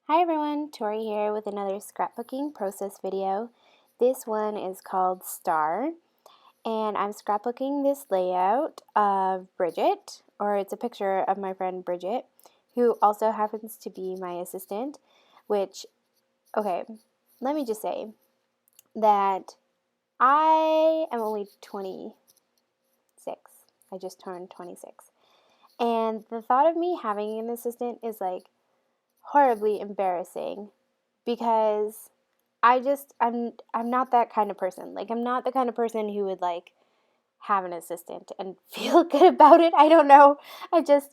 Hi everyone, Tori here with another scrapbooking process video. This one is called Star, and I'm scrapbooking this layout of Bridget, or it's a picture of my friend Bridget, who also happens to be my assistant, which, okay, let me just say that I am only 26. I just turned 26. And the thought of me having an assistant is like horribly embarrassing because I'm not that kind of person. Like, I'm not the kind of person who would like have an assistant and feel good about it. I don't know. I'm just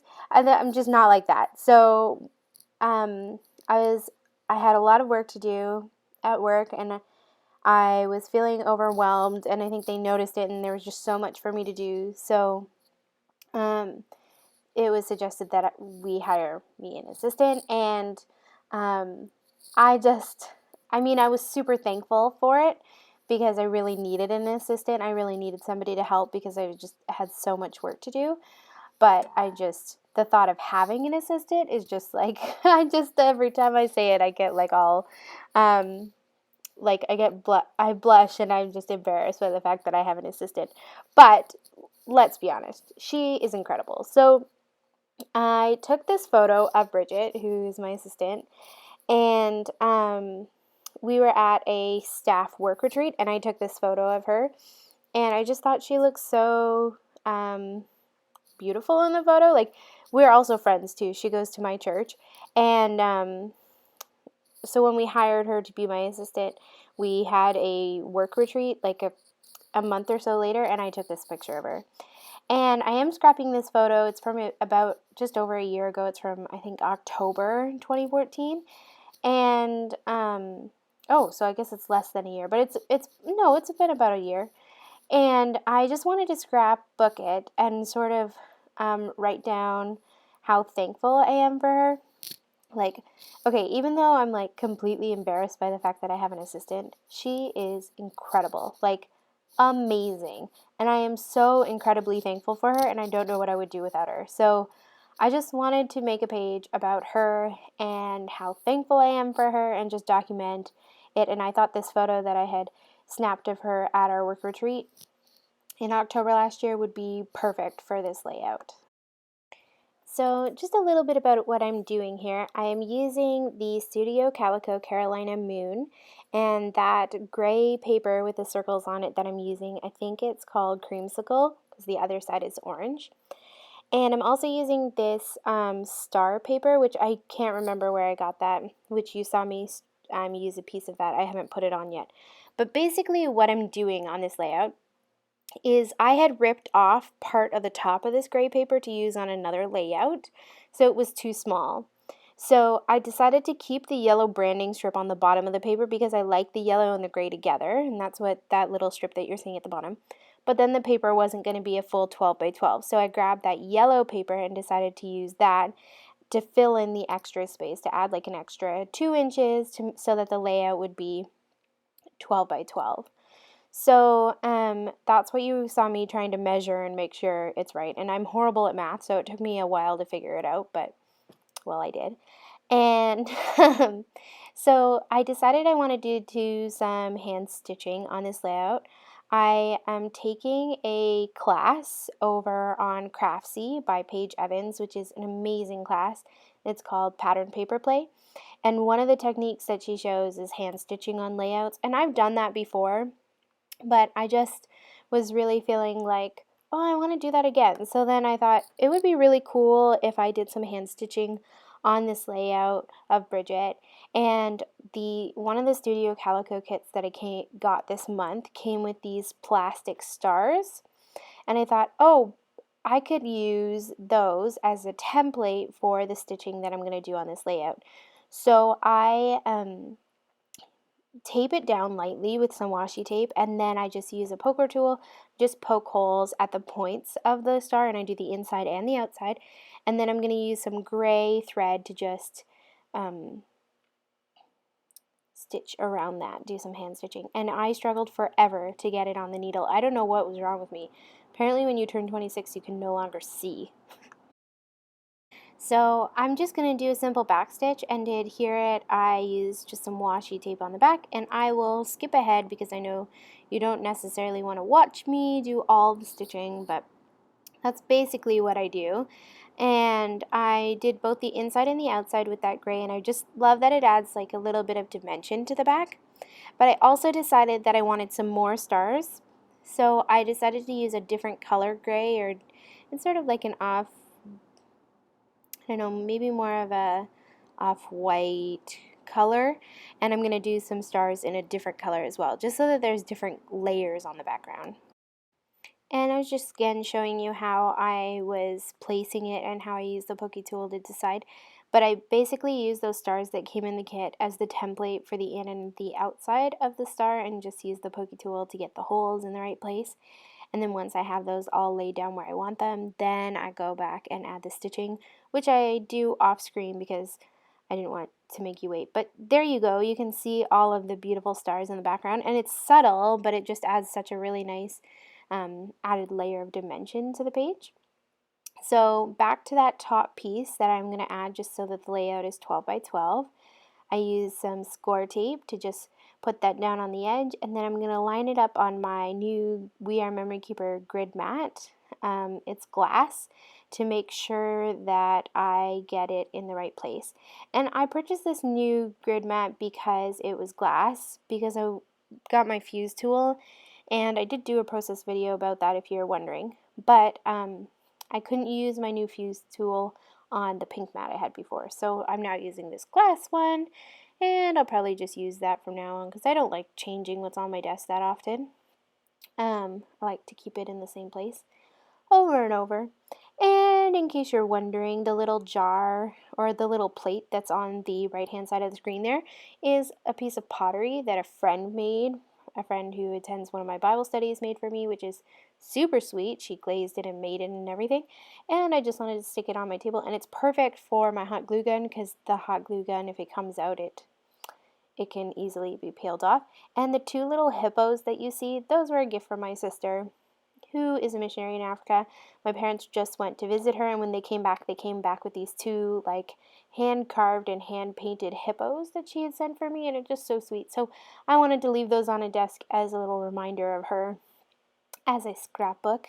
not like that. So um I was I had a lot of work to do at work, and I was feeling overwhelmed, and I think they noticed it, and there was just so much for me to do. So um it was suggested that we hire me an assistant, and um, I just, I was super thankful for it because I really needed an assistant. I really needed somebody to help because I just had so much work to do. But the thought of having an assistant is just like, every time I say it, I get like all, like I blush and I'm just embarrassed by the fact that I have an assistant. But let's be honest, she is incredible. So I took this photo of Bridget, who is my assistant, and we were at a staff work retreat, and I took this photo of her, and I just thought she looked so beautiful in the photo. Like, we're also friends too. She goes to my church, and so when we hired her to be my assistant, we had a work retreat like a month or so later, and I took this picture of her. And I am scrapping this photo. It's from about just over a year ago. It's from, I think, October 2014. And so I guess it's less than a year, but it's been about a year. And I just wanted to scrapbook it and sort of write down how thankful I am for her. Like, okay, even though I'm like completely embarrassed by the fact that I have an assistant, she is incredible. Like, amazing. And I am so incredibly thankful for her, and I don't know what I would do without her. So I just wanted to make a page about her and how thankful I am for her and just document it. And I thought this photo that I had snapped of her at our work retreat in October last year would be perfect for this layout. So just a little bit about what I'm doing here. I am using the Studio Calico Carolina Moon, and that gray paper with the circles on it that I'm using, I think it's called Creamsicle because the other side is orange. And I'm also using this star paper, which I can't remember where I got that, which you saw me use a piece of that. I haven't put it on yet. But basically what I'm doing on this layout is I had ripped off part of the top of this gray paper to use on another layout, so it was too small. So I decided to keep the yellow branding strip on the bottom of the paper because I like the yellow and the gray together, and that's what that little strip that you're seeing at the bottom. But then the paper wasn't going to be a full 12 by 12, so I grabbed that yellow paper and decided to use that to fill in the extra space, to add like an extra 2 inches so that the layout would be 12 by 12. So that's what you saw me trying to measure and make sure it's right. And I'm horrible at math, so it took me a while to figure it out, but well, I did. And so I decided I wanted to do some hand stitching on this layout. I am taking a class over on Craftsy by Paige Evans, which is an amazing class. It's called Pattern Paper Play. And one of the techniques that she shows is hand stitching on layouts. And I've done that before, but I just was really feeling like, oh, I want to do that again. So then I thought it would be really cool if I did some hand stitching on this layout of Bridget. And one of the Studio Calico kits that I got this month came with these plastic stars. And I thought, oh, I could use those as a template for the stitching that I'm going to do on this layout. So I tape it down lightly with some washi tape, and then I just use a poker tool, just poke holes at the points of the star, and I do the inside and the outside. And then I'm going to use some gray thread to just stitch around that, do some hand stitching. And I struggled forever to get it on the needle. I don't know what was wrong with me. Apparently when you turn 26 you can no longer see. So I'm just going to do a simple back stitch, and to adhere it I use just some washi tape on the back, and I will skip ahead because I know you don't necessarily want to watch me do all the stitching, but that's basically what I do. And I did both the inside and the outside with that gray, and I just love that it adds like a little bit of dimension to the back. But I also decided that I wanted some more stars, so I decided to use a different color gray, or it's sort of like an off, I don't know, maybe more of a off-white color, and I'm going to do some stars in a different color as well, just so that there's different layers on the background. And I was just again showing you how I was placing it and how I used the pokey tool to decide. But I basically used those stars that came in the kit as the template for the in and the outside of the star, and just used the pokey tool to get the holes in the right place. And then once I have those all laid down where I want them, then I go back and add the stitching, which I do off screen because I didn't want to make you wait. But there you go. You can see all of the beautiful stars in the background, and it's subtle, but it just adds such a really nice added layer of dimension to the page. So back to that top piece that I'm going to add, just so that the layout is 12 by 12. I use some score tape to just put that down on the edge, and then I'm going to line it up on my new We Are Memory Keeper grid mat. It's glass, to make sure that I get it in the right place. And I purchased this new grid mat because it was glass, because I got my fuse tool, and I did do a process video about that if you're wondering. But I couldn't use my new fuse tool on the pink mat I had before, so I'm now using this glass one, and I'll probably just use that from now on because I don't like changing what's on my desk that often. I like to keep it in the same place over and over. And in case you're wondering, the little jar or the little plate that's on the right hand side of the screen there is a piece of pottery that a friend made. A friend who attends one of my Bible studies made for me, which is super sweet. She glazed it and made it and everything. And I just wanted to stick it on my table, and it's perfect for my hot glue gun because the hot glue gun, if it comes out, it can easily be peeled off. And the two little hippos that you see, those were a gift from my sister, who is a missionary in Africa. My parents just went to visit her, and when they came back with these two like hand-carved and hand-painted hippos that she had sent for me, and it's just so sweet. So I wanted to leave those on a desk as a little reminder of her as a scrapbook.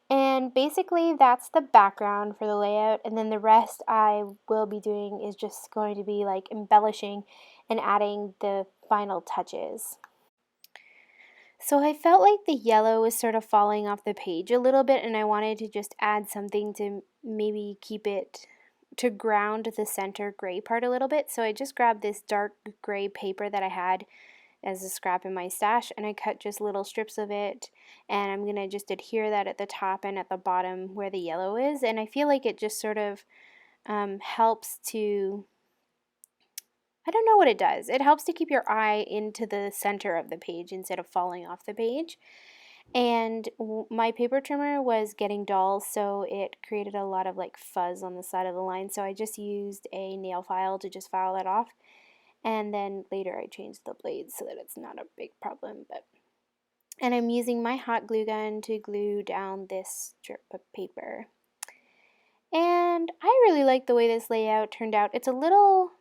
And basically that's the background for the layout, and then the rest I will be doing is just going to be like embellishing and adding the final touches. So I felt like the yellow was sort of falling off the page a little bit, and I wanted to just add something to maybe keep it, to ground the center gray part a little bit. So I just grabbed this dark gray paper that I had as a scrap in my stash, and I cut just little strips of it, and I'm going to just adhere that at the top and at the bottom where the yellow is. And I feel like it just sort of helps to, I don't know what it does. It helps to keep your eye into the center of the page instead of falling off the page. And my paper trimmer was getting dull, so it created a lot of like fuzz on the side of the line. So I just used a nail file to just file that off. And then later I changed the blades so that it's not a big problem. And I'm using my hot glue gun to glue down this strip of paper. And I really like the way this layout turned out. It's a little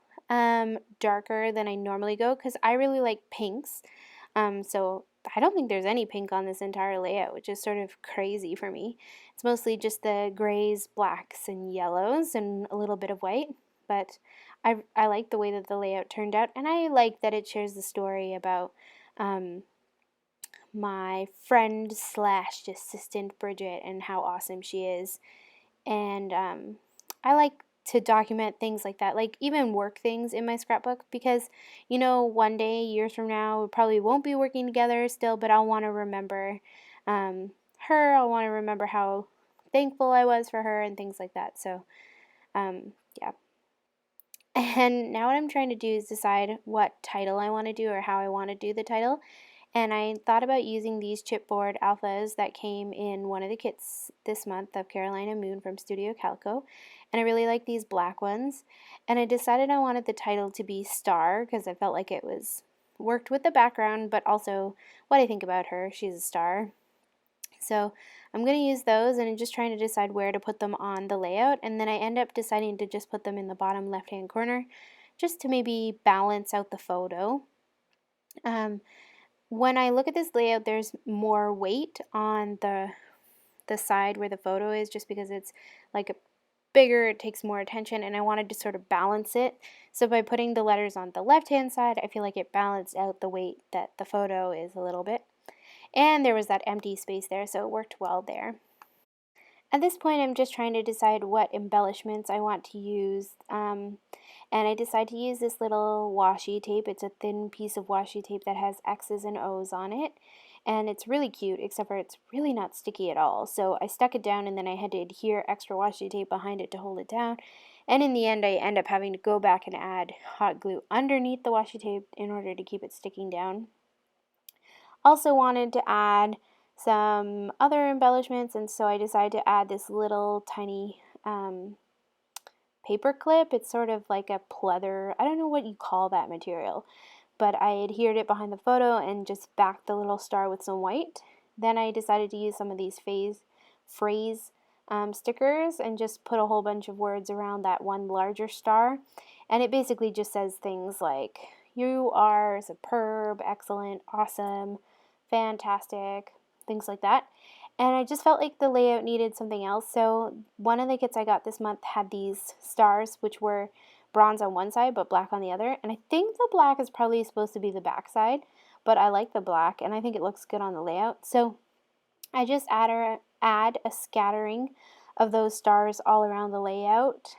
darker than I normally go because I really like pinks. So I don't think there's any pink on this entire layout, which is sort of crazy for me. It's mostly just the grays, blacks, and yellows, and a little bit of white. But I like the way that the layout turned out, and I like that it shares the story about my friend slash assistant Bridget and how awesome she is. And I like to document things like that, like even work things in my scrapbook, because one day, years from now, we probably won't be working together still, but I'll want to remember her. I'll want to remember how thankful I was for her and things like that. So yeah. And now what I'm trying to do is decide what title I want to do, or how I want to do the title. And I thought about using these chipboard alphas that came in one of the kits this month of Carolina Moon from Studio Calico. And I really like these black ones. And I decided I wanted the title to be Star because I felt like it worked with the background, but also what I think about her. She's a star. So I'm going to use those, and I'm just trying to decide where to put them on the layout, and then I end up deciding to just put them in the bottom left-hand corner just to maybe balance out the photo. When I look at this layout, there's more weight on the side where the photo is, just because it's like a bigger, it takes more attention, and I wanted to sort of balance it. So by putting the letters on the left hand side, I feel like it balanced out the weight that the photo is a little bit. And there was that empty space there, so it worked well there. At this point, I'm just trying to decide what embellishments I want to use, and I decided to use this little washi tape. It's a thin piece of washi tape that has X's and O's on it, and it's really cute, except for it's really not sticky at all. So I stuck it down, and then I had to adhere extra washi tape behind it to hold it down, and in the end I end up having to go back and add hot glue underneath the washi tape in order to keep it sticking down. Also wanted to add some other embellishments, and so I decided to add this little tiny paper clip. It's sort of like a pleather, I don't know what you call that material, but I adhered it behind the photo and just backed the little star with some white. Then I decided to use some of these phrase stickers and just put a whole bunch of words around that one larger star, and it basically just says things like, "You are superb, excellent, awesome, fantastic," things like that. And I just felt like the layout needed something else, so one of the kits I got this month had these stars, which were bronze on one side but black on the other, and I think the black is probably supposed to be the back side, but I like the black and I think it looks good on the layout. So I just add a scattering of those stars all around the layout.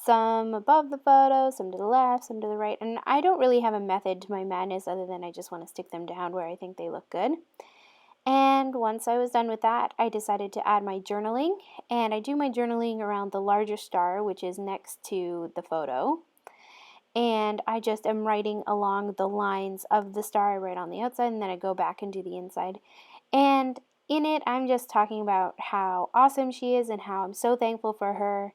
Some above the photo, some to the left, some to the right, and I don't really have a method to my madness other than I just want to stick them down where I think they look good. And once I was done with that, I decided to add my journaling, and I do my journaling around the larger star, which is next to the photo, and I just am writing along the lines of the star. I write on the outside, and then I go back and do the inside. And in it, I'm just talking about how awesome she is and how I'm so thankful for her,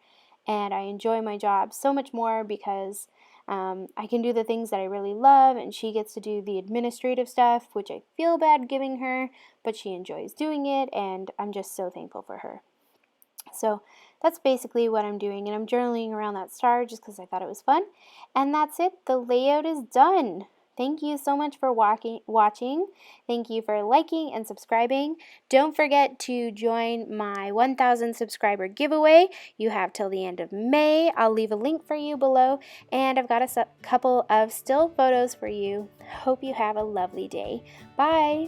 and I enjoy my job so much more because I can do the things that I really love, and she gets to do the administrative stuff, which I feel bad giving her, but she enjoys doing it, and I'm just so thankful for her. So that's basically what I'm doing, and I'm journaling around that star just because I thought it was fun. And that's it. The layout is done. Thank you so much for watching. Thank you for liking and subscribing. Don't forget to join my 1,000 subscriber giveaway. You have till the end of May. I'll leave a link for you below, and I've got a couple of still photos for you. Hope you have a lovely day. Bye.